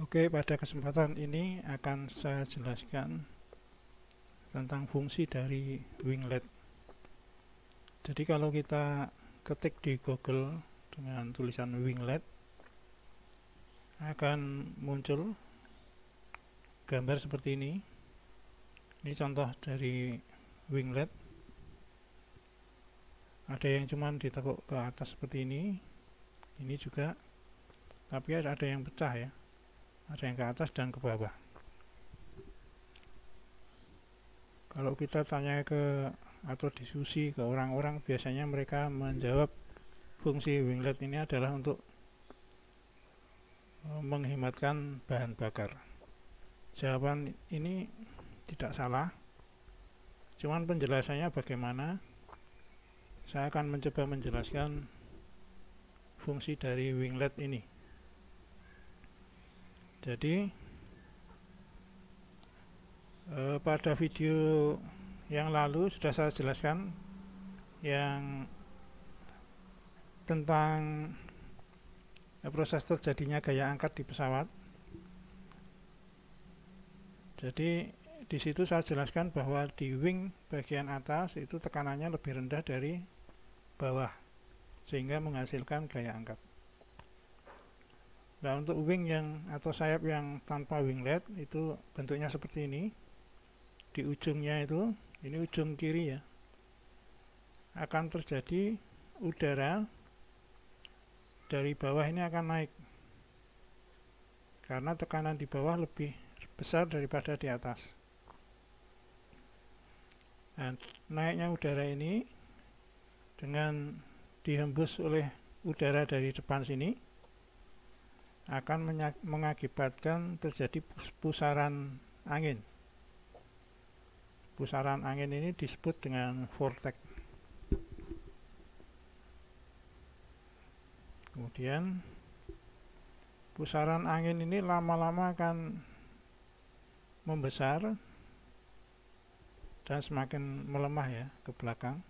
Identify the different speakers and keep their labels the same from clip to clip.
Speaker 1: Oke, pada kesempatan ini akan saya jelaskan tentang fungsi dari winglet. Jadi kalau kita ketik di Google dengan tulisan winglet, akan muncul gambar seperti ini. Ini contoh dari winglet. Ada yang cuman ditekuk ke atas seperti ini juga, tapi ada yang pecah ya. Ada yang ke atas dan ke bawah. Kalau kita tanya atau diskusi ke orang-orang, biasanya mereka menjawab fungsi winglet ini adalah untuk menghematkan bahan bakar. Jawaban ini tidak salah, cuman penjelasannya bagaimana. Saya akan mencoba menjelaskan fungsi dari winglet ini. Jadi pada video yang lalu sudah saya jelaskan yang tentang proses terjadinya gaya angkat di pesawat. Jadi di situ saya jelaskan bahwa di wing bagian atas itu tekanannya lebih rendah dari bawah, sehingga menghasilkan gaya angkat. Nah, untuk wing atau sayap yang tanpa winglet itu bentuknya seperti ini. Di ujungnya itu, ini ujung kiri ya, akan terjadi udara dari bawah ini akan naik karena tekanan di bawah lebih besar daripada di atas. Nah, naiknya udara ini dengan dihembus oleh udara dari depan sini akan mengakibatkan terjadi pusaran angin. Pusaran angin ini disebut dengan vortex. Kemudian pusaran angin ini lama-lama akan membesar dan semakin melemah ya ke belakang.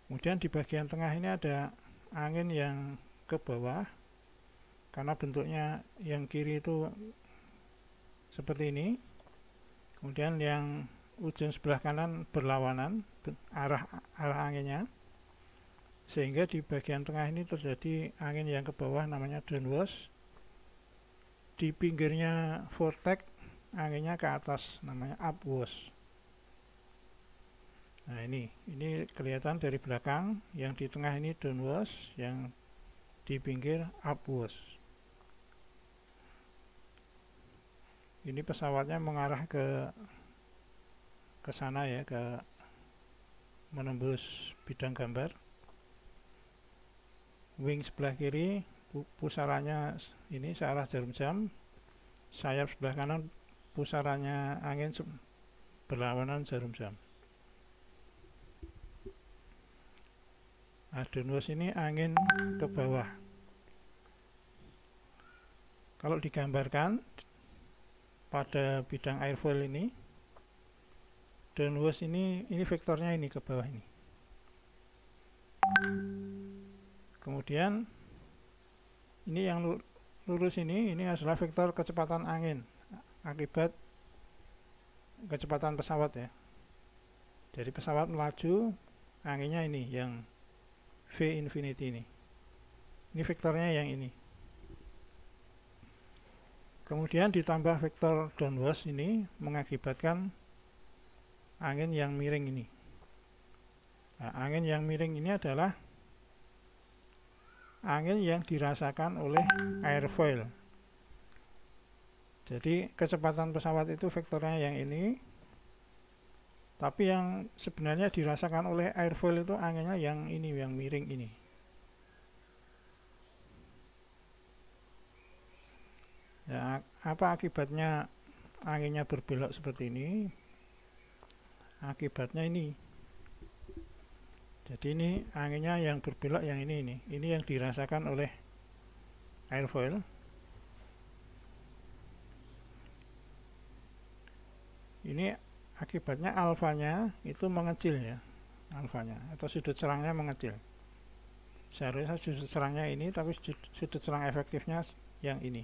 Speaker 1: Kemudian di bagian tengah ini ada angin yang ke bawah, karena bentuknya yang kiri itu seperti ini. Kemudian yang ujung sebelah kanan berlawanan arah anginnya, sehingga di bagian tengah ini terjadi angin yang ke bawah namanya downwash. Di pinggirnya vortex anginnya ke atas namanya upwash. Nah, ini kelihatan dari belakang, yang di tengah ini downwash, yang di pinggir upwash. Ini pesawatnya mengarah ke sana ya, menembus bidang gambar. Wing sebelah kiri pusarannya ini searah jarum jam, sayap sebelah kanan pusarannya angin berlawanan jarum jam. Nah, downwash ini angin ke bawah. Kalau digambarkan pada bidang airfoil ini, downwash ini vektornya ini ke bawah ini. Kemudian ini yang lurus ini adalah vektor kecepatan angin akibat kecepatan pesawat ya. Jadi pesawat melaju, anginnya ini yang V infinity ini. Ini vektornya yang ini. Kemudian ditambah vektor downwash ini mengakibatkan angin yang miring ini. Nah, angin yang miring ini adalah angin yang dirasakan oleh airfoil. Jadi kecepatan pesawat itu vektornya yang ini, tapi yang sebenarnya dirasakan oleh airfoil itu anginnya yang ini, yang miring ini. Ya, apa akibatnya anginnya berbelok seperti ini? Akibatnya ini. Jadi ini anginnya yang berbelok yang ini yang dirasakan oleh airfoil. Ini akibatnya alfanya itu mengecil ya, alfanya atau sudut serangnya mengecil. Seharusnya sudut serangnya ini, tapi sudut serang efektifnya yang ini.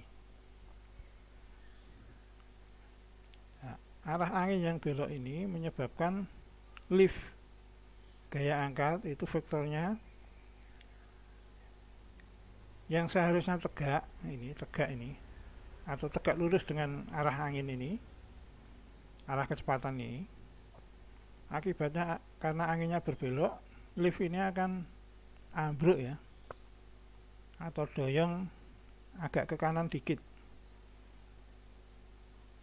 Speaker 1: arah angin yang belok ini menyebabkan lift gaya angkat itu vektornya yang seharusnya tegak ini atau tegak lurus dengan arah angin ini, arah kecepatan ini, akibatnya karena anginnya berbelok, lift ini akan ambruk ya, atau doyong agak ke kanan dikit,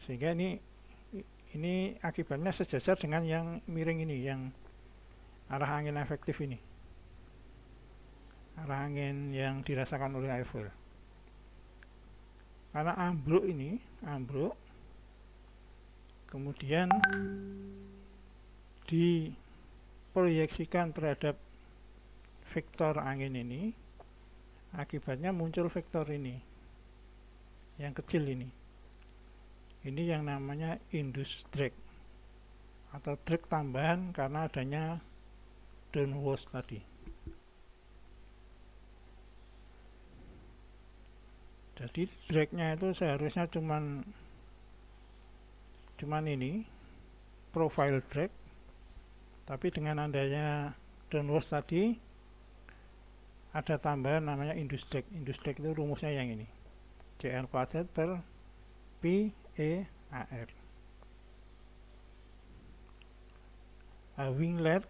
Speaker 1: sehingga ini akibatnya sejajar dengan yang miring ini, yang arah angin efektif ini, arah angin yang dirasakan oleh airfoil. Karena ambruk kemudian diproyeksikan terhadap vektor angin ini, akibatnya muncul vektor ini yang kecil ini yang namanya induced drag atau drag tambahan karena adanya downwash tadi. Jadi dragnya itu seharusnya cuman ini profile drag, tapi dengan adanya downwash tadi ada tambahan namanya induced drag. Induced drag itu rumusnya yang ini, CL kuadrat per Pi E AR. Winglet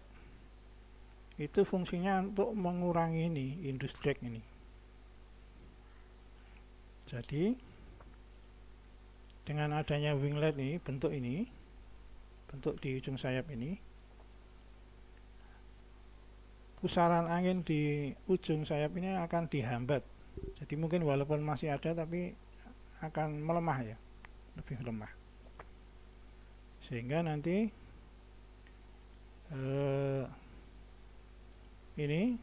Speaker 1: itu fungsinya untuk mengurangi ini induced drag ini. Jadi dengan adanya winglet ini, bentuk di ujung sayap ini, pusaran angin di ujung sayap ini akan dihambat. Jadi mungkin walaupun masih ada tapi akan melemah ya, lebih lemah, sehingga nanti ini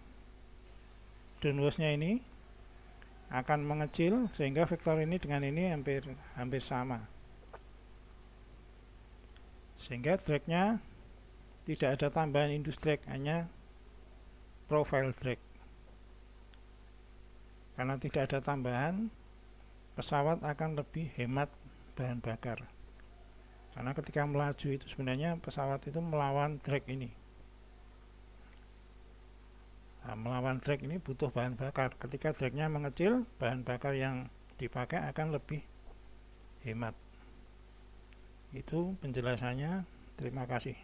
Speaker 1: downwashnya ini akan mengecil sehingga vektor ini dengan ini hampir sama, sehingga dragnya tidak ada tambahan induced drag, hanya profile drag. Karena tidak ada tambahan, pesawat akan lebih hemat bahan bakar, karena ketika melaju itu sebenarnya pesawat itu melawan drag ini. Nah, melawan drag ini butuh bahan bakar. Ketika dragnya mengecil, bahan bakar yang dipakai akan lebih hemat. Itu penjelasannya. Terima kasih.